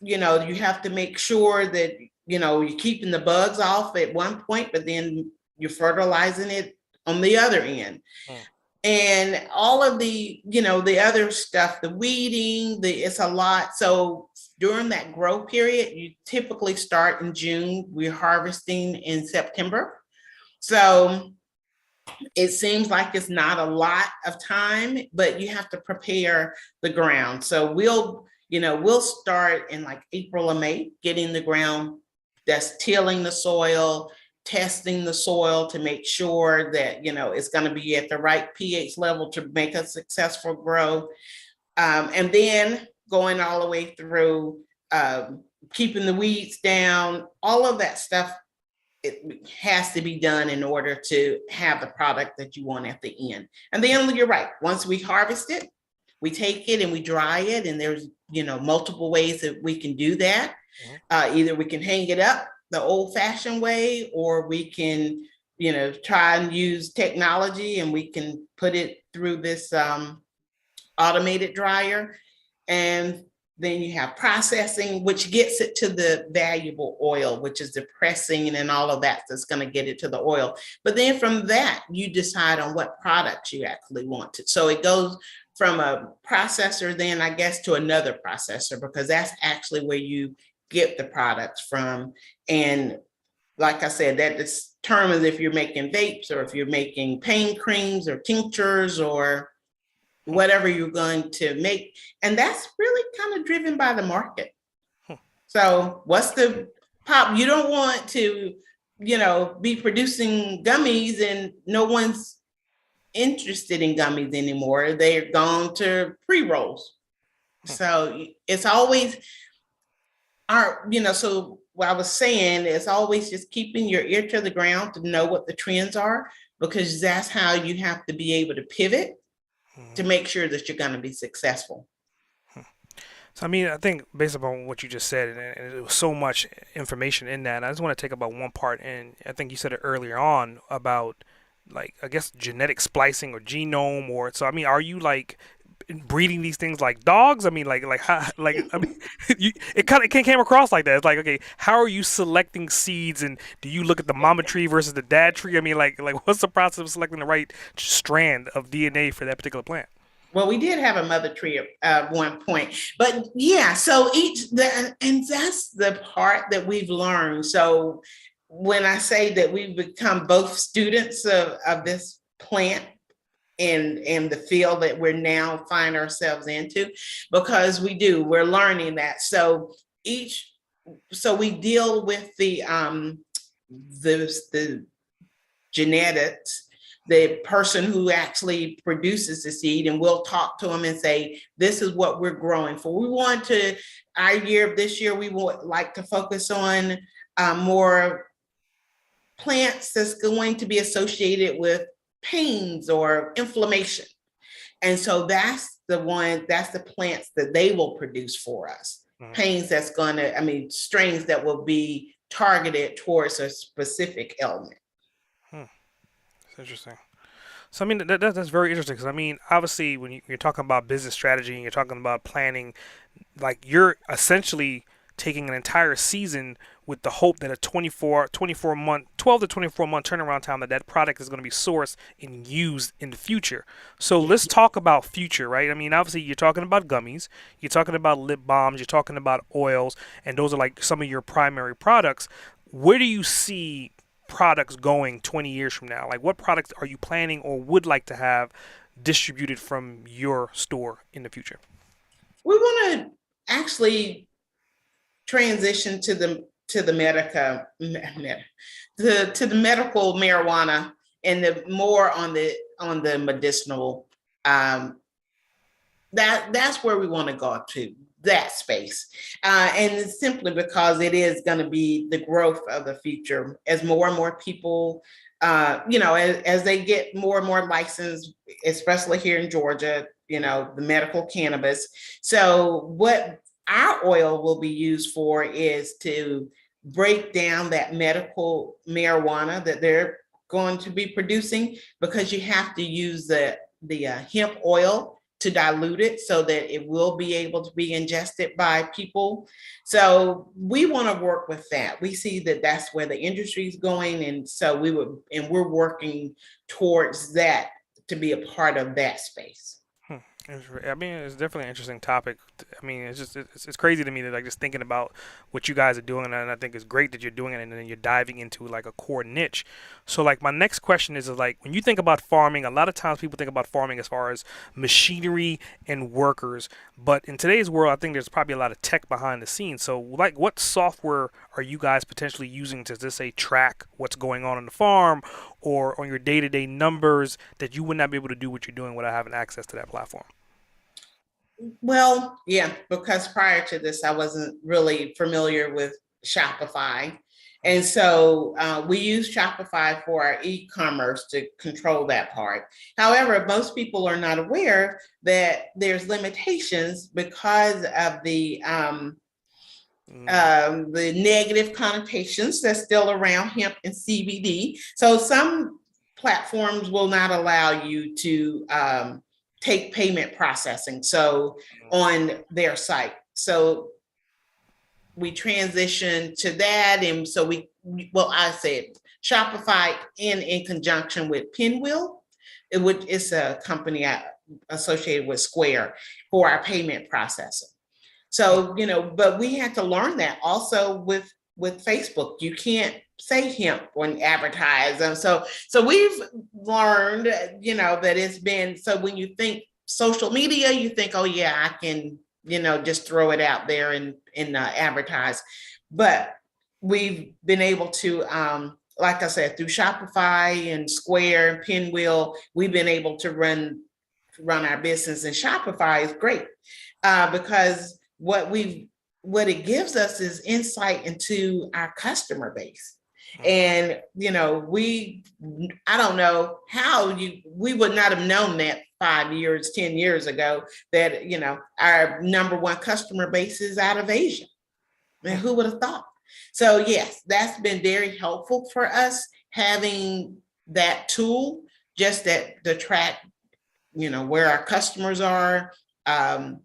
You have to make sure that you're keeping the bugs off at one point, but then you're fertilizing it on the other end. Mhm. And all of the other stuff, the weeding, it's a lot. So during that growth period, you typically start in June. We're harvesting in September. So it seems like it's not a lot of time, but you have to prepare the ground. So we'll start in like April or May, getting the ground, that's tilling the soil, testing the soil to make sure that it's going to be at the right pH level to make a successful grow. And then going all the way through, keeping the weeds down, all of that stuff, it has to be done in order to have the product that you want at the end. And then you're right. Once we harvest it, we take it and we dry it. And there's, multiple ways that we can do that. Mhm. Either we can hang it up the old fashioned way, or we can, try and use technology and we can put it through this automated dryer. And then you have processing, which gets it to the valuable oil, which is the pressing and all of that that's going to get it to the oil. But then from that, you decide on what products you actually want to. So it goes from a processor, then I guess to another processor, because that's actually where you get the products from. And like I said, that determines if you're making vapes or if you're making pain creams or tinctures or whatever you're going to make. And that's really kind of driven by the market. So what's the pop? You don't want to, be producing gummies and no one's interested in gummies anymore. They're gone to pre-rolls. So it's always so what I was saying is always just keeping your ear to the ground to know what the trends are, because that's how you have to be able to pivot to make sure that you're going to be successful. So, I mean, I think based upon what you just said, and it was so much information in that, I just want to take about one part, and I think you said it earlier on about, like, I guess genetic splicing or genome, or so. I mean, are you like breeding these things like dogs? I mean, how, like, I mean, it kind of came across like that. It's like, okay, how are you selecting seeds, and do you look at the mama tree versus the dad tree? I mean, like what's the process of selecting the right strand of DNA for that particular plant? Well, we did have a mother tree at one point, but yeah, so and that's the part that we've learned. So when I say that we've become both students of this plant and the field that we're now find ourselves into, because we're learning that. So we deal with the genetics, the person who actually produces the seed, and we'll talk to them and say, this is what we're growing for. We want to, this year, we would like to focus on more plants that's going to be associated with pains or inflammation. And so that's the plants that they will produce for us. Pains strains that will be targeted towards a specific ailment. That's interesting. So I mean that's very interesting because I mean obviously when you're talking about business strategy and you're talking about planning, like you're essentially taking an entire season with the hope that a 24 month, 12 to 24 month turnaround time that product is going to be sourced and used in the future. So let's talk about future, right? I mean, obviously you're talking about gummies, you're talking about lip balms, you're talking about oils, and those are like some of your primary products. Where do you see products going 20 years from now? Like what products are you planning or would like to have distributed from your store in the future? We want to actually transition to the medical marijuana and the more on the medicinal. That's where we want to go to, that space, and it's simply because it is going to be the growth of the future as more and more people, as they get more and more licensed, especially here in Georgia, the medical cannabis. So what our oil will be used for is to break down that medical marijuana that they're going to be producing, because you have to use the hemp oil to dilute it so that it will be able to be ingested by people. So we want to work with that. We see that that's where the industry is going, and so we're working towards that to be a part of that space. I mean, it's definitely an interesting topic. I mean, it's crazy to me that like just thinking about what you guys are doing, and I think it's great that you're doing it, and then you're diving into like a core niche. So like my next question is like when you think about farming, a lot of times people think about farming as far as machinery and workers, but in today's world, I think there's probably a lot of tech behind the scenes. So like, what software are you guys potentially using to just say track what's going on the farm or on your day-to-day numbers that you would not be able to do what you're doing without having access to that platform? Well, yeah, because prior to this, I wasn't really familiar with Shopify. And so we use Shopify for our e-commerce to control that part. However, most people are not aware that there's limitations because of the negative connotations that's still around hemp and CBD. So some platforms will not allow you to take payment processing on their site. So we transitioned to that, and so I said Shopify in conjunction with Pinwheel. It's a company associated with Square for our payment processor. So, but we had to learn that also with Facebook. You can't say hemp when advertise. And so we've learned, that it's been, so when you think social media, you think, oh yeah, I can, just throw it out there and advertise. But we've been able to, like I said, through Shopify and Square and Pinwheel, we've been able to run our business, and Shopify is great because what it gives us is insight into our customer base. And I don't know how we would not have known that 5 years, 10 years ago, that our number one customer base is out of Asia. And who would have thought? So yes, that's been very helpful for us, having that tool, just that to track where our customers are. And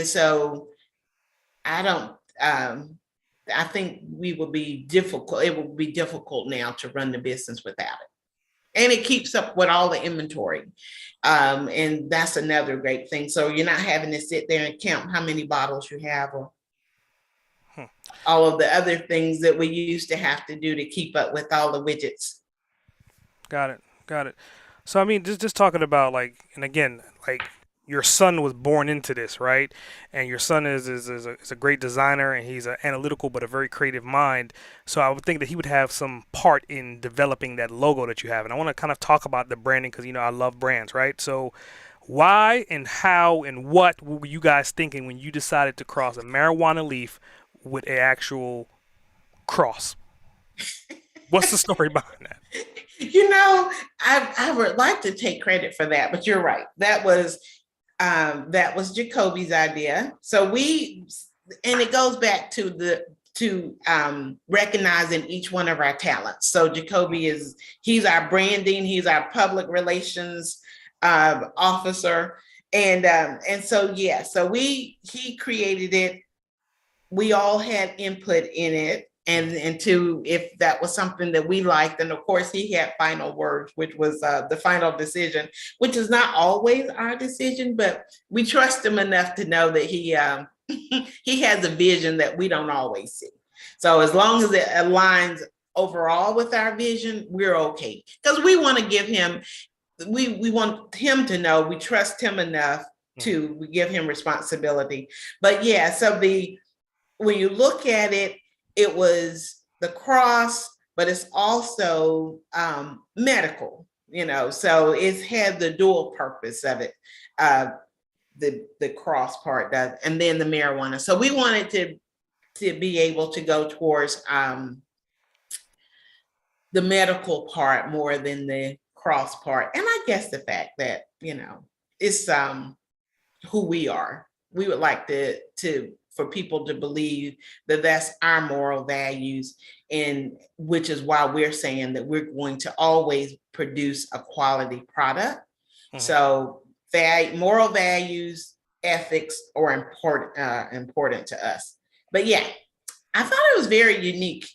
so I think it would be difficult now to run the business without it. And it keeps up with all the inventory. And that's another great thing. So you're not having to sit there and count how many bottles you have, or all of the other things that we used to have to do to keep up with all the widgets. Got it. So I mean, just talking about like, and again, like your son was born into this, right? And your son is a great designer, and he's an analytical but a very creative mind. So I would think that he would have some part in developing that logo that you have. And I want to kind of talk about the branding because I love brands, right? So why and how and what were you guys thinking when you decided to cross a marijuana leaf with an actual cross? What's the story behind that? I would like to take credit for that, but you're right. That was Jecoby's idea. So and it goes back to recognizing each one of our talents. So Jecoby he's our branding, he's our public relations officer, and so yeah, so he created it. We all had input in it, and to if that was something that we liked, and of course he had final words, which was the final decision, which is not always our decision, but we trust him enough to know that he he has a vision that we don't always see. So as long as it aligns overall with our vision, we're okay, because we want to give him, we want him to know we trust him enough to give him responsibility. But yeah, so when you look at it, it was the cross, but it's also medical, so it's had the dual purpose of it, the cross part does, and then the marijuana. So we wanted to be able to go towards the medical part more than the cross part. And I guess the fact that, it's who we are. We would like for people to believe that that's our moral values, and which is why we're saying that we're going to always produce a quality product. So moral values, ethics are important to us. But yeah, I thought it was very unique.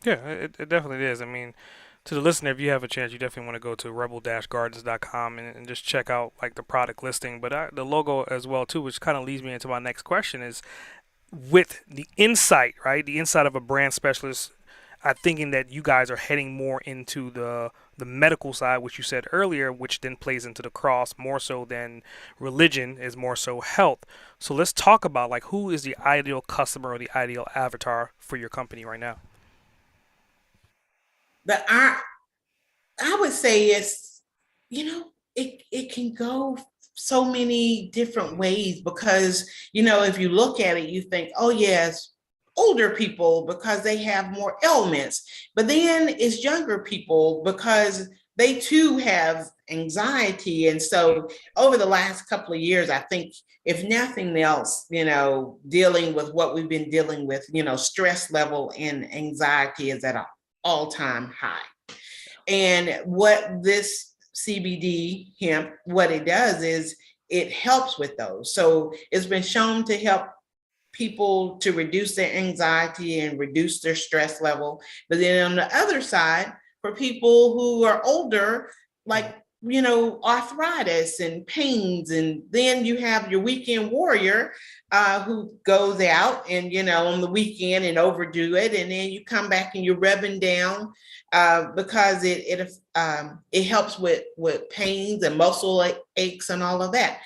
Yeah, it definitely is. I mean, to the listener, if you have a chance, you definitely want to go to rebel-gardens.com and just check out like the product listing, but the logo as well too, which kind of leads me into my next question is with the insight, right? The insight of a brand specialist. I'm thinking that you guys are heading more into the medical side, which you said earlier, which then plays into the cross more so than religion, is more so health. So let's talk about like who is the ideal customer or the ideal avatar for your company right now. But I would say it can go so many different ways, because, if you look at it, you think, oh yes, older people because they have more ailments, but then it's younger people because they too have anxiety. And so over the last couple of years, I think if nothing else, dealing with what we've been dealing with, stress level and anxiety is at an all-time high. And what this CBD hemp, what it does is it helps with those. So it's been shown to help people to reduce their anxiety and reduce their stress level. But then on the other side, for people who are older, like arthritis and pains. And then you have your weekend warrior who goes out and, on the weekend and overdo it. And then you come back and you're rubbing down because it helps with pains and muscle aches and all of that.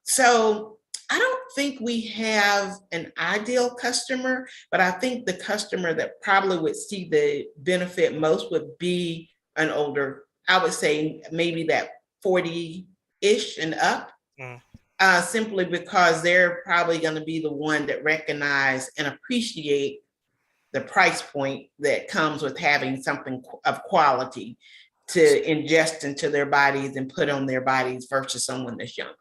So I don't think we have an ideal customer, but I think the customer that probably would see the benefit most would be an older, I would say maybe that 40-ish and up, Mm. simply because they're probably going to be the one that recognize and appreciate the price point that comes with having something of quality to ingest into their bodies and put on their bodies versus someone that's younger.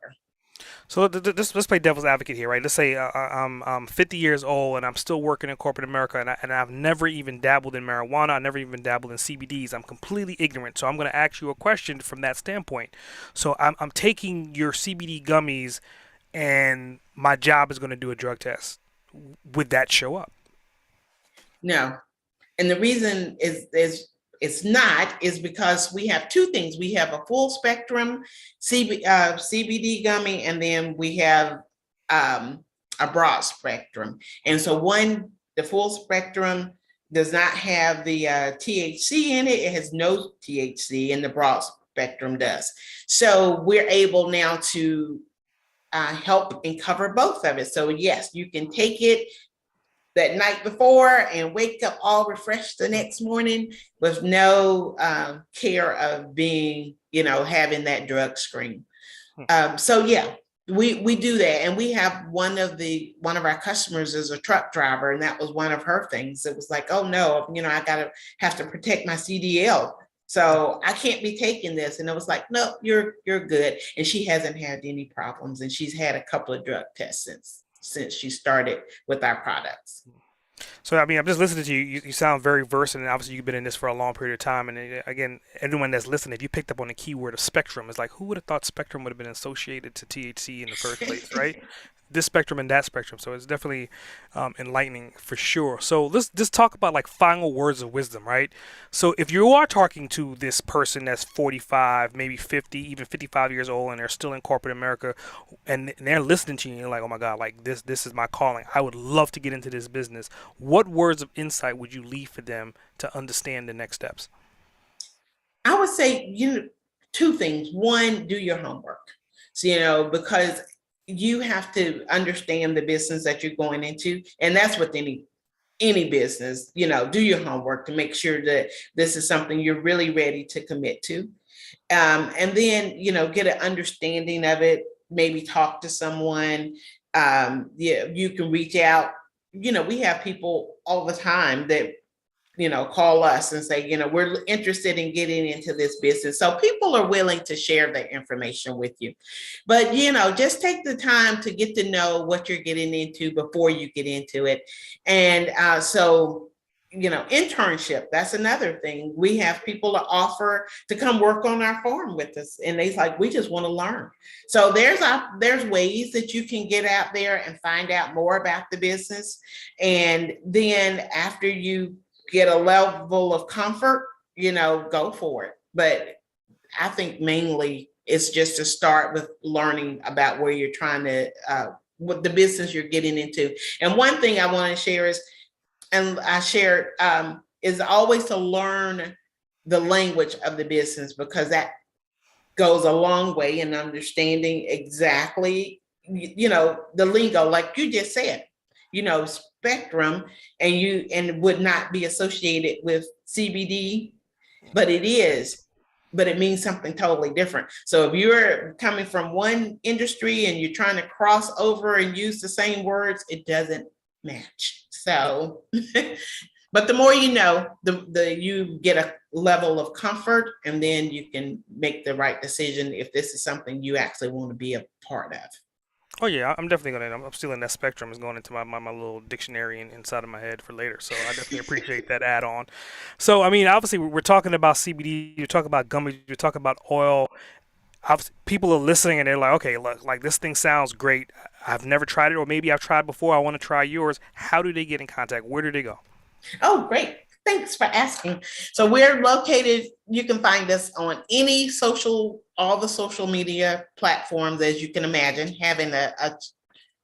So let's play devil's advocate here, right? Let's say I'm 50 years old and I'm still working in corporate America, and I've never even dabbled in marijuana. I never even dabbled in CBDs. I'm completely ignorant. So I'm going to ask you a question from that standpoint. So I'm taking your CBD gummies, and my job is going to do a drug test. Would that show up? No. And the reason is it's not is because we have two things. We have a full spectrum CBD gummy, and then we have a broad spectrum. And so the full spectrum does not have the THC in it. It has no THC, and the broad spectrum does. So we're able now to help and cover both of it. So yes, you can take it that night before and wake up all refreshed the next morning with no care of being, having that drug screen. So yeah, we do that, and we have one of our customers is a truck driver, and that was one of her things. It was like, oh no, I gotta have to protect my CDL. So I can't be taking this. And it was like, no, you're good. And she hasn't had any problems. And she's had a couple of drug tests since she started with our products. So I mean, I'm just listening to you. You sound very versed, and obviously you've been in this for a long period of time. And again, everyone that's listening, if you picked up on the keyword of spectrum, it's like who would have thought spectrum would have been associated to THC in the first place, right? This spectrum and that spectrum. So it's definitely enlightening for sure. So let's just talk about like final words of wisdom, right? So if you are talking to this person that's 45, maybe 50, even 55 years old, and they're still in corporate America, and they're listening to you, and you're like, oh my God, like this is my calling. I would love to get into this business. What words of insight would you leave for them to understand the next steps? I would say, two things. One, do your homework. So, because you have to understand the business that you're going into. And that's with any business, do your homework to make sure that this is something you're really ready to commit to. And then, get an understanding of it, maybe talk to someone. Yeah, you can reach out. We have people all the time that call us and say, we're interested in getting into this business. So people are willing to share their information with you. But, just take the time to get to know what you're getting into before you get into it. And internship, that's another thing. We have people to offer to come work on our farm with us. And they like, we just want to learn. So there's ways that you can get out there and find out more about the business. And then after you get a level of comfort, go for it. But I think mainly it's just to start with learning about where you're trying to, what the business you're getting into. And one thing I want to share is always to learn the language of the business, because that goes a long way in understanding exactly, the lingo, like you just said, spectrum, and would not be associated with CBD, but it is, but it means something totally different. So if you're coming from one industry and you're trying to cross over and use the same words, it doesn't match. So, but the more you know, the you get a level of comfort, and then you can make the right decision if this is something you actually want to be a part of. Oh yeah, I'm definitely gonna. I'm stealing that spectrum is going into my little dictionary inside of my head for later. So I definitely appreciate that add on. So I mean, obviously we're talking about CBD. You're talking about gummies. You're talking about oil. People are listening and they're like, okay, look, like this thing sounds great. I've never tried it, or maybe I've tried before. I want to try yours. How do they get in contact? Where do they go? Oh, great. Thanks for asking. So we're located, you can find us on any social, all the social media platforms, as you can imagine, having a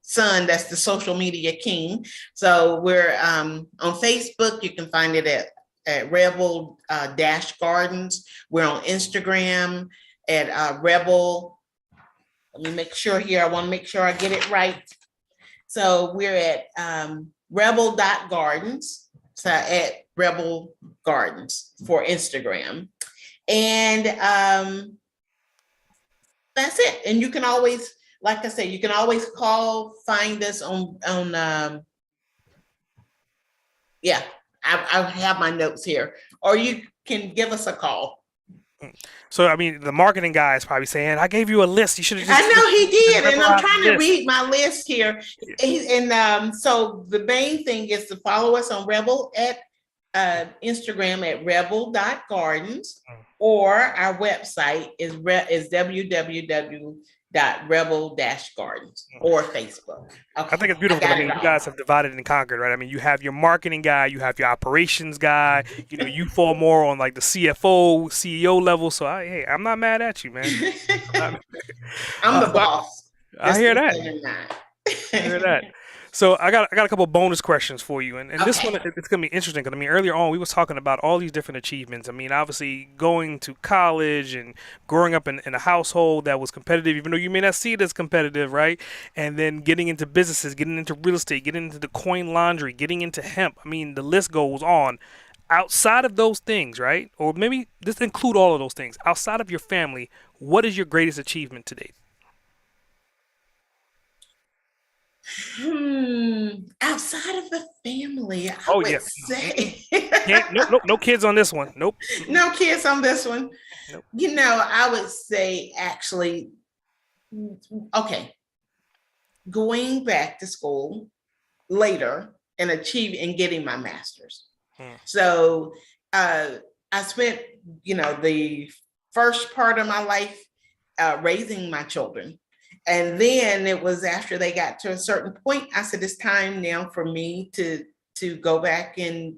son that's the social media king. So we're on Facebook, you can find it at Rebel Dash Gardens. We're on Instagram at Rebel. Let me make sure here. I want to make sure I get it right. So we're at rebel.gardens. So at Rebel Gardens for Instagram. And that's it. And you can always, like I said, you can always call, find us on yeah, I have my notes here. Or you can give us a call. So, I mean, the marketing guy is probably saying, I gave you a list. You should have just. I know he did, and I'm memorized trying the to list. read my list here. And so the main thing is to follow us on Rebel at Instagram at rebel.gardens, or our website is www.rebel-gardens, or Facebook. I think it's beautiful. I mean, you guys have divided and conquered, right? I mean, you have your marketing guy, you have your operations guy. You know, you fall more on like the CFO, CEO level. So, hey, I'm not mad at you, man. I'm the boss. I hear that. I hear that. So I got a couple bonus questions for you, and this one it's gonna be interesting because I mean earlier on we was talking about all these different achievements. I mean obviously going to college and growing up in a household that was competitive, even though you may not see it as competitive, right? And then getting into businesses, getting into real estate, getting into the coin laundry, getting into hemp. I mean the list goes on. Outside of those things, right? Or maybe just include all of those things. Outside of your family, what is your greatest achievement to date? Outside of the family, I Oh would yeah. say No kids on this one. Nope. No kids on this one. Nope. You know, I would say actually, okay, going back to school later and getting my master's. So I spent, the first part of my life raising my children. And then it was after they got to a certain point, I said, it's time now for me to go back and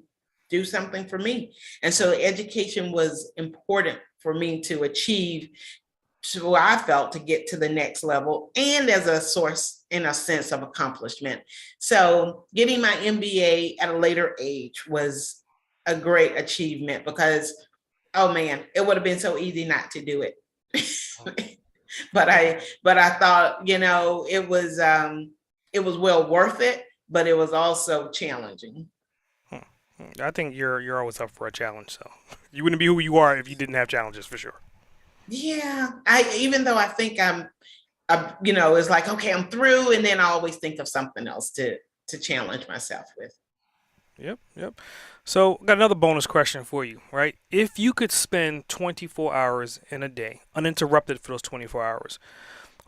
do something for me. And so education was important for me to achieve, so I felt, to get to the next level, and as a source in a sense of accomplishment. So getting my MBA at a later age was a great achievement because, oh man, it would have been so easy not to do it. But I thought, it was well worth it, but it was also challenging. I think you're always up for a challenge, so you wouldn't be who you are if you didn't have challenges for sure. Yeah, even though I think it's like, okay, I'm through, and then I always think of something else to challenge myself with. Yep. So, got another bonus question for you, right? If you could spend 24 hours in a day, uninterrupted for those 24 hours,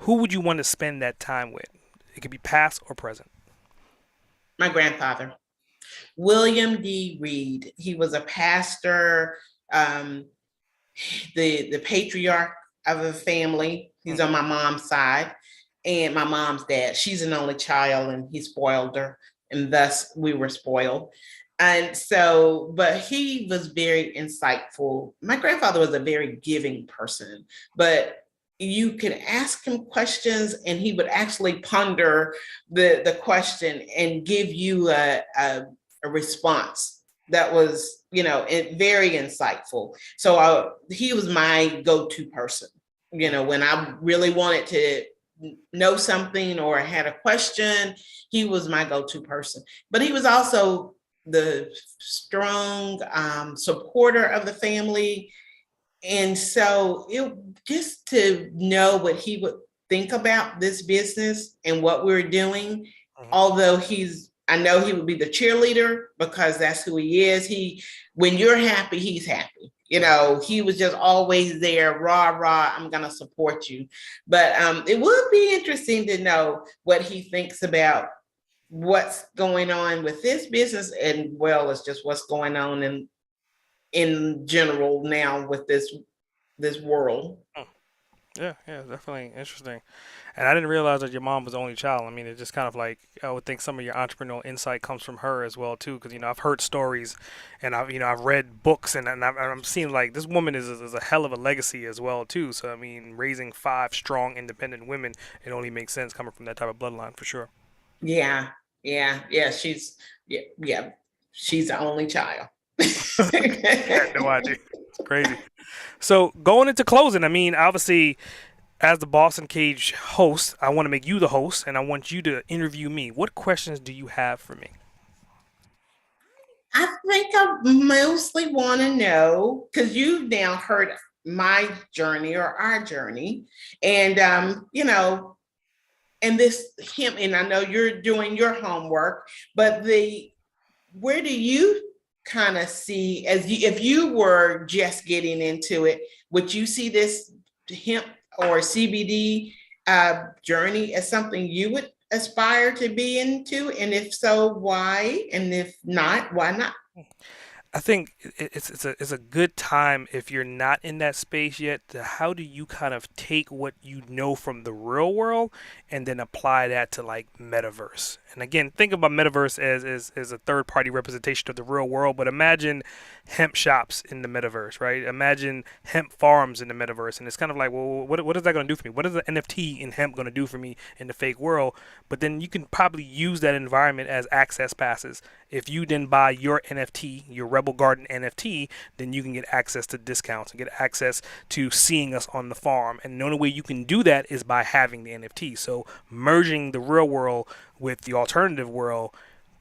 who would you want to spend that time with? It could be past or present. My grandfather, William D. Reed. He was a pastor, the patriarch of the family. He's on my mom's side, and my mom's dad. She's an only child, and he spoiled her, and thus we were spoiled. And so, but he was very insightful. My grandfather was a very giving person, but you could ask him questions and he would actually ponder the question and give you a response that was, very insightful. So he was my go-to person, when I really wanted to know something or had a question, he was my go-to person. But he was also the strong supporter of the family. And so just to know what he would think about this business and what we're doing, although I know he would be the cheerleader because that's who he is. When you're happy, he's happy. He was just always there, rah, I'm going to support you. But it would be interesting to know what he thinks about what's going on with this business, and well, it's just what's going on in general now with this world. Yeah, yeah, definitely interesting. And I didn't realize that your mom was the only child. I mean, it just kind of like I would think some of your entrepreneurial insight comes from her as well too, because I've heard stories, and I've read books, I'm seeing like this woman is a hell of a legacy as well too. So I mean, raising five strong, independent women, it only makes sense coming from that type of bloodline for sure. Yeah, yeah. Yeah. She's the only child. I had no idea. It's crazy. So going into closing, I mean, obviously, as the Boston Cage host, I want to make you the host, and I want you to interview me. What questions do you have for me? I think I mostly want to know because you've now heard my journey or our journey, and and this him, and I know you're doing your homework, but the where do you kind of see as you, if you were just getting into it, would you see this hemp or CBD journey as something you would aspire to be into? And if so, why? And if not, why not? I think it's a good time if you're not in that space yet. To how do you kind of take what you know from the real world and then apply that to like metaverse? And again, think about metaverse as a third party representation of the real world. But imagine hemp shops in the metaverse, right? Imagine hemp farms in the metaverse, and it's kind of like, well, what is that going to do for me? What is the NFT in hemp going to do for me in the fake world? But then you can probably use that environment as access passes. If you then buy your NFT, your Rebel Garden NFT, then you can get access to discounts and get access to seeing us on the farm. And the only way you can do that is by having the NFT. So merging the real world with the alternative world,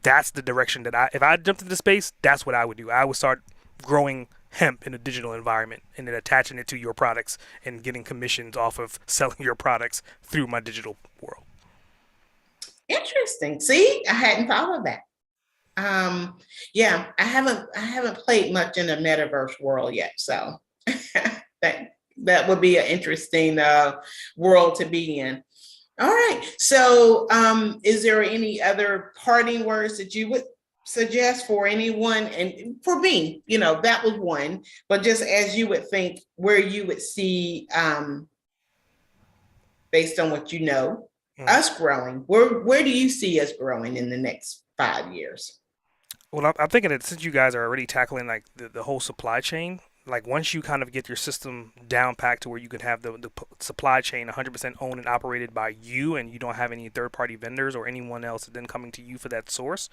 that's the direction that if I jumped into space, that's what I would do. I would start growing hemp in a digital environment and then attaching it to your products and getting commissions off of selling your products through my digital world. Interesting. See, I hadn't thought of that. Um, yeah, I haven't played much in the metaverse world yet, so that would be an interesting world to be in. All right. So, is there any other parting words that you would suggest for anyone? And for me, that was one, but just as you would think, where you would see, based on what you know, Mm. us growing, where do you see us growing in the next 5 years? Well, I'm thinking that since you guys are already tackling like the whole supply chain, like once you kind of get your system down packed to where you can have the supply chain 100% owned and operated by you, and you don't have any third party vendors or anyone else then coming to you for that source,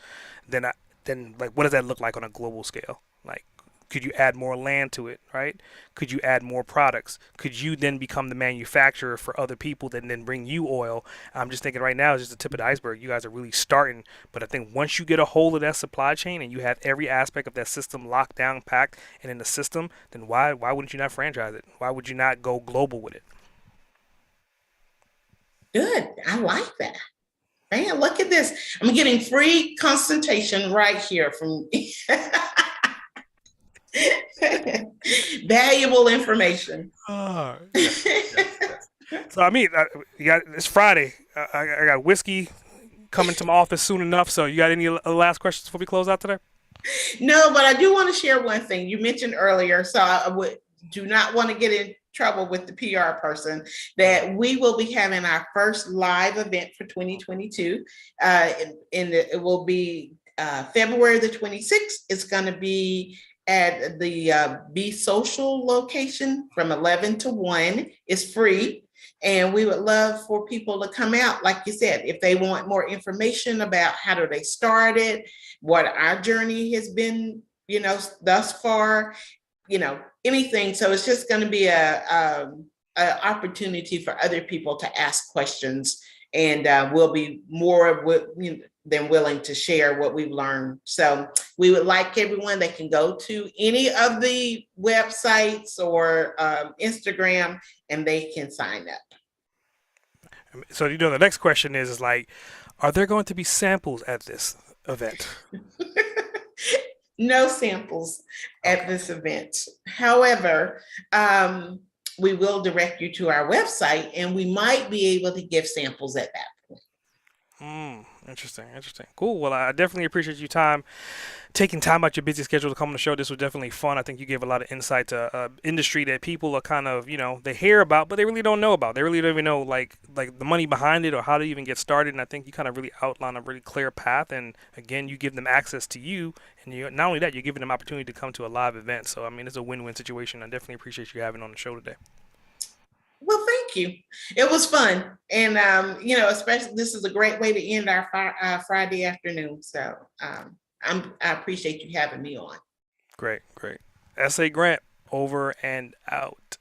then then like what does that look like on a global scale? Like, could you add more land to it, right? Could you add more products? Could you then become the manufacturer for other people that then bring you oil? I'm just thinking right now is just the tip of the iceberg. You guys are really starting, but I think once you get a hold of that supply chain and you have every aspect of that system locked down, packed, and in the system, then why wouldn't you not franchise it? Why would you not go global with it? Good. I like that. Man, look at this. I'm getting free consultation right here from valuable information. Oh, yes, yes, yes. So I mean, you got it's Friday. I got whiskey coming to my office soon enough. So you got any last questions before we close out today? No, but I do want to share one thing you mentioned earlier. So I would do not want to get in trouble with the PR person that we will be having our first live event for 2022. It will be February the 26th. It's going to be at the Be Social location from 11 to 1. It's free. And we would love for people to come out, like you said, if they want more information about how do they start it, what our journey has been, thus far, anything. So it's just going to be a opportunity for other people to ask questions, and we'll be more than willing to share what we've learned. So we would like everyone that can go to any of the websites or Instagram, and they can sign up. So the next question is like, are there going to be samples at this event? No samples at Okay. this event. However, we will direct you to our website, and we might be able to give samples at that point. Interesting, interesting. Cool. Well, I definitely appreciate your time taking time out your busy schedule to come on the show. This was definitely fun. I think you gave a lot of insight to industry that people are kind of, they hear about, but they really don't know about. They really don't even know like the money behind it or how to even get started. And I think you kind of really outline a really clear path. And again, you give them access to you, and you not only that, you're giving them opportunity to come to a live event. So I mean, it's a win-win situation. I definitely appreciate you having on the show today. Well, thank you. It was fun, and especially this is a great way to end our Friday afternoon. So I appreciate you having me on. Great, great. S.A. Grant, over and out.